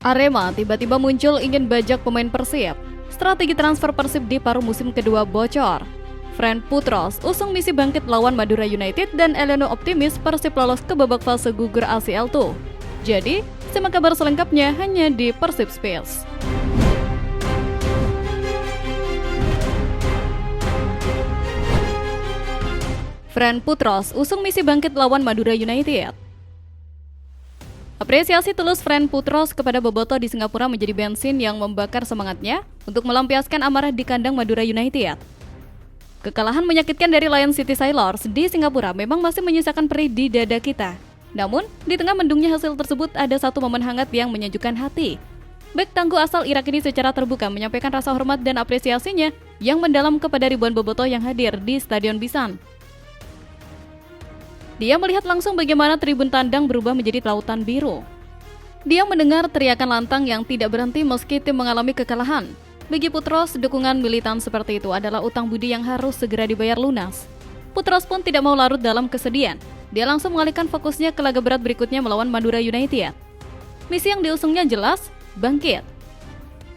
Arema tiba-tiba muncul ingin bajak pemain Persib. Strategi transfer Persib di paruh musim kedua bocor. Fren Putros usung misi bangkit lawan Madura United dan Eleno optimis Persib lolos ke babak fase gugur ACL 2. Jadi, simak kabar selengkapnya hanya di Persib Space. Fren Putros usung misi bangkit lawan Madura United. Apresiasi tulus Fren Putros kepada Boboto di Singapura menjadi bensin yang membakar semangatnya untuk melampiaskan amarah di kandang Madura United. Kekalahan menyakitkan dari Lion City Sailors di Singapura memang masih menyisakan perih di dada kita. Namun, di tengah mendungnya hasil tersebut ada satu momen hangat yang menyejukkan hati. Bek tangguh asal Irak ini secara terbuka menyampaikan rasa hormat dan apresiasinya yang mendalam kepada ribuan Boboto yang hadir di Stadion Bisan. Dia melihat langsung bagaimana tribun tandang berubah menjadi lautan biru. Dia mendengar teriakan lantang yang tidak berhenti meski tim mengalami kekalahan. Bagi Putros, dukungan militan seperti itu adalah utang budi yang harus segera dibayar lunas. Putros pun tidak mau larut dalam kesedihan. Dia langsung mengalihkan fokusnya ke laga berat berikutnya melawan Madura United. Misi yang diusungnya jelas, bangkit.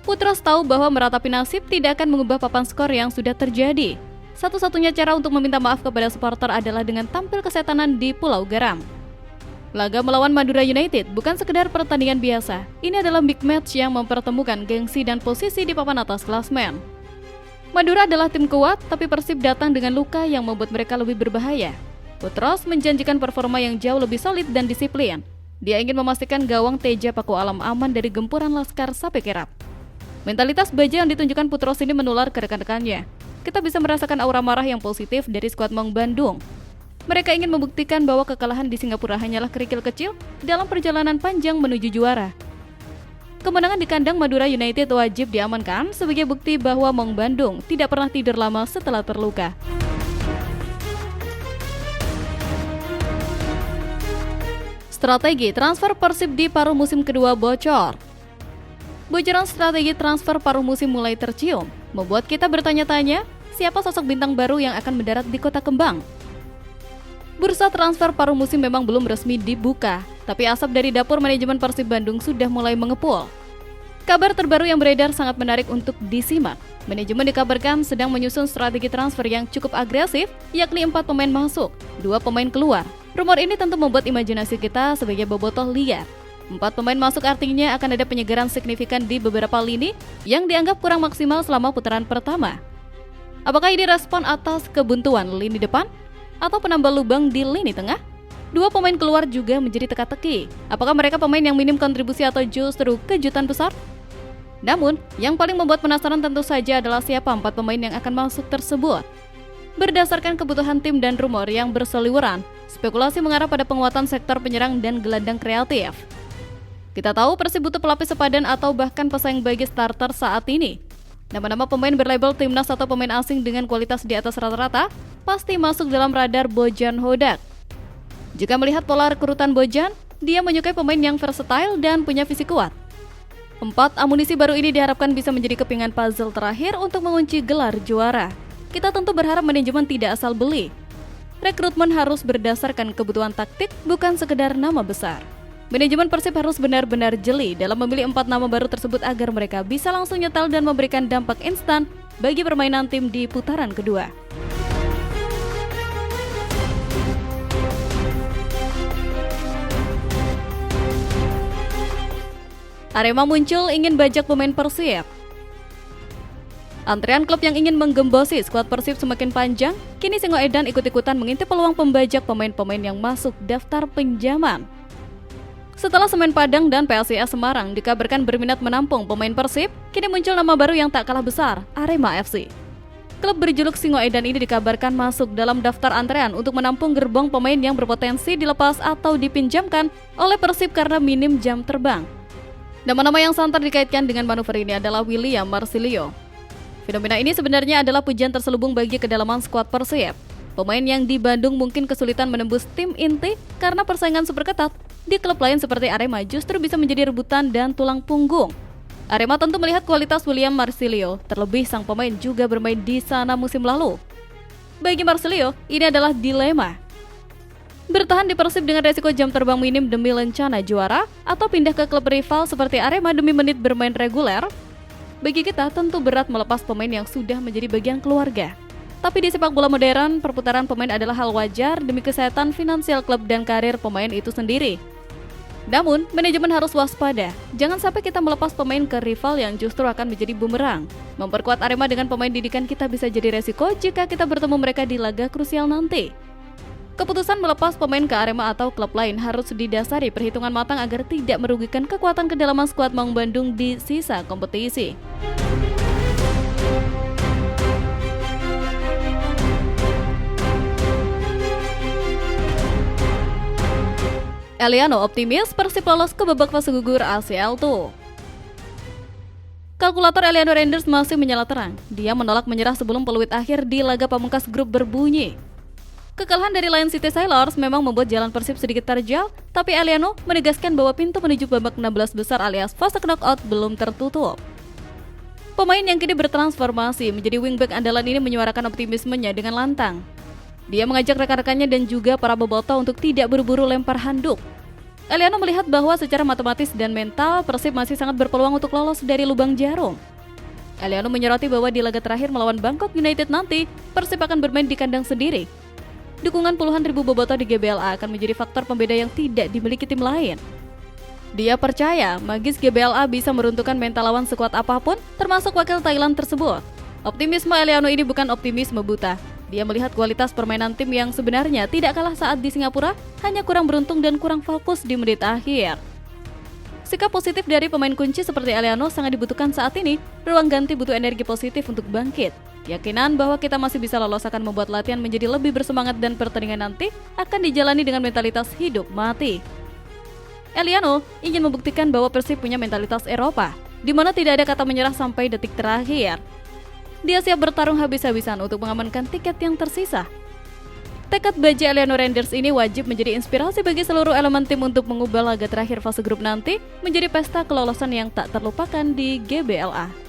Putros tahu bahwa meratapi nasib tidak akan mengubah papan skor yang sudah terjadi. Satu-satunya cara untuk meminta maaf kepada supporter adalah dengan tampil kesetanan di Pulau Garam. Laga melawan Madura United bukan sekedar pertandingan biasa. Ini adalah big match yang mempertemukan gengsi dan posisi di papan atas klasmen. Madura adalah tim kuat, tapi Persib datang dengan luka yang membuat mereka lebih berbahaya. Putros menjanjikan performa yang jauh lebih solid dan disiplin. Dia ingin memastikan gawang Teja Paku Alam aman dari gempuran Laskar Sapi Kerap. Mentalitas baja yang ditunjukkan Putros ini menular ke rekan-rekannya. Kita bisa merasakan aura marah yang positif dari skuad Maung Bandung. Mereka ingin membuktikan bahwa kekalahan di Singapura hanyalah kerikil kecil dalam perjalanan panjang menuju juara. Kemenangan di kandang Madura United wajib diamankan sebagai bukti bahwa Maung Bandung tidak pernah tidur lama setelah terluka. Strategi transfer Persib di paruh musim kedua bocor. Bocoran strategi transfer paruh musim mulai tercium, membuat kita bertanya-tanya, siapa sosok bintang baru yang akan mendarat di Kota Kembang? Bursa transfer paruh musim memang belum resmi dibuka, tapi asap dari dapur manajemen Persib Bandung sudah mulai mengepul. Kabar terbaru yang beredar sangat menarik untuk disimak. Manajemen dikabarkan sedang menyusun strategi transfer yang cukup agresif, yakni 4 pemain masuk, 2 pemain keluar. Rumor ini tentu membuat imajinasi kita sebagai bobotoh liar. 4 pemain masuk artinya akan ada penyegaran signifikan di beberapa lini yang dianggap kurang maksimal selama putaran pertama. Apakah ini respon atas kebuntuan lini depan? Atau penambah lubang di lini tengah? 2 pemain keluar juga menjadi teka-teki. Apakah mereka pemain yang minim kontribusi atau justru kejutan besar? Namun, yang paling membuat penasaran tentu saja adalah siapa 4 pemain yang akan masuk tersebut. Berdasarkan kebutuhan tim dan rumor yang berseliweran, spekulasi mengarah pada penguatan sektor penyerang dan gelandang kreatif. Kita tahu Persib butuh pelapis sepadan atau bahkan pesaing bagi starter saat ini. Nama-nama pemain berlabel timnas atau pemain asing dengan kualitas di atas rata-rata pasti masuk dalam radar Bojan Hodak. Jika melihat pola rekrutan Bojan, dia menyukai pemain yang versatile dan punya fisik kuat. 4 amunisi baru ini diharapkan bisa menjadi kepingan puzzle terakhir untuk mengunci gelar juara. Kita tentu berharap manajemen tidak asal beli. Rekrutmen harus berdasarkan kebutuhan taktik, bukan sekedar nama besar. Manajemen Persib harus benar-benar jeli dalam memilih 4 nama baru tersebut agar mereka bisa langsung nyetel dan memberikan dampak instan bagi permainan tim di putaran kedua. Arema muncul ingin bajak pemain Persib. Antrean klub yang ingin menggembosi skuad Persib semakin panjang, kini Singoedan ikut-ikutan mengintip peluang pembajak pemain-pemain yang masuk daftar pinjaman. Setelah Semen Padang dan PSIS Semarang dikabarkan berminat menampung pemain Persib, kini muncul nama baru yang tak kalah besar, Arema FC. Klub berjuluk Singoedan ini dikabarkan masuk dalam daftar antrean untuk menampung gerbong pemain yang berpotensi dilepas atau dipinjamkan oleh Persib karena minim jam terbang. Nama-nama yang santer dikaitkan dengan manuver ini adalah William Marsilio. Fenomena ini sebenarnya adalah pujian terselubung bagi kedalaman skuad Persib. Pemain yang di Bandung mungkin kesulitan menembus tim inti karena persaingan super ketat. Di klub lain seperti Arema justru bisa menjadi rebutan dan tulang punggung. Arema tentu melihat kualitas William Marsilio, terlebih sang pemain juga bermain di sana musim lalu. Bagi Marsilio, ini adalah dilema. Bertahan di Persib dengan resiko jam terbang minim demi lencana juara, atau pindah ke klub rival seperti Arema demi menit bermain reguler? Bagi kita tentu berat melepas pemain yang sudah menjadi bagian keluarga. Tapi di sepak bola modern, perputaran pemain adalah hal wajar demi kesehatan finansial klub dan karir pemain itu sendiri. Namun, manajemen harus waspada. Jangan sampai kita melepas pemain ke rival yang justru akan menjadi bumerang. Memperkuat Arema dengan pemain didikan kita bisa jadi resiko jika kita bertemu mereka di laga krusial nanti. Keputusan melepas pemain ke Arema atau klub lain harus didasari perhitungan matang agar tidak merugikan kekuatan kedalaman skuad Maung Bandung di sisa kompetisi. Eliano optimis Persib lolos ke babak fase gugur ACL II. Kalkulator Eliano Randers masih menyala terang. Dia menolak menyerah sebelum peluit akhir di laga pamungkas grup berbunyi. Kekalahan dari Lion City Sailors memang membuat jalan Persib sedikit terjal, tapi Eliano menegaskan bahwa pintu menuju babak 16 besar alias fase knockout belum tertutup. Pemain yang kini bertransformasi menjadi wingback andalan ini menyuarakan optimismenya dengan lantang. Dia mengajak rekan-rekannya dan juga para bobotoh untuk tidak buru-buru lempar handuk. Eliano melihat bahwa secara matematis dan mental, Persib masih sangat berpeluang untuk lolos dari lubang jarum. Eliano menyoroti bahwa di laga terakhir melawan Bangkok United nanti, Persib akan bermain di kandang sendiri. Dukungan puluhan ribu bobotoh di GBLA akan menjadi faktor pembeda yang tidak dimiliki tim lain. Dia percaya magis GBLA bisa meruntuhkan mental lawan sekuat apapun, termasuk wakil Thailand tersebut. Optimisme Eliano ini bukan optimisme buta. Dia melihat kualitas permainan tim yang sebenarnya tidak kalah saat di Singapura, hanya kurang beruntung dan kurang fokus di menit akhir. Sikap positif dari pemain kunci seperti Eliano sangat dibutuhkan saat ini. Ruang ganti butuh energi positif untuk bangkit. Keyakinan bahwa kita masih bisa lolos akan membuat latihan menjadi lebih bersemangat dan pertandingan nanti akan dijalani dengan mentalitas hidup mati. Eliano ingin membuktikan bahwa Persib punya mentalitas Eropa, di mana tidak ada kata menyerah sampai detik terakhir. Dia siap bertarung habis-habisan untuk mengamankan tiket yang tersisa. Tekad baja Eliano Randers ini wajib menjadi inspirasi bagi seluruh elemen tim untuk mengubah laga terakhir fase grup nanti menjadi pesta kelolosan yang tak terlupakan di GBLA.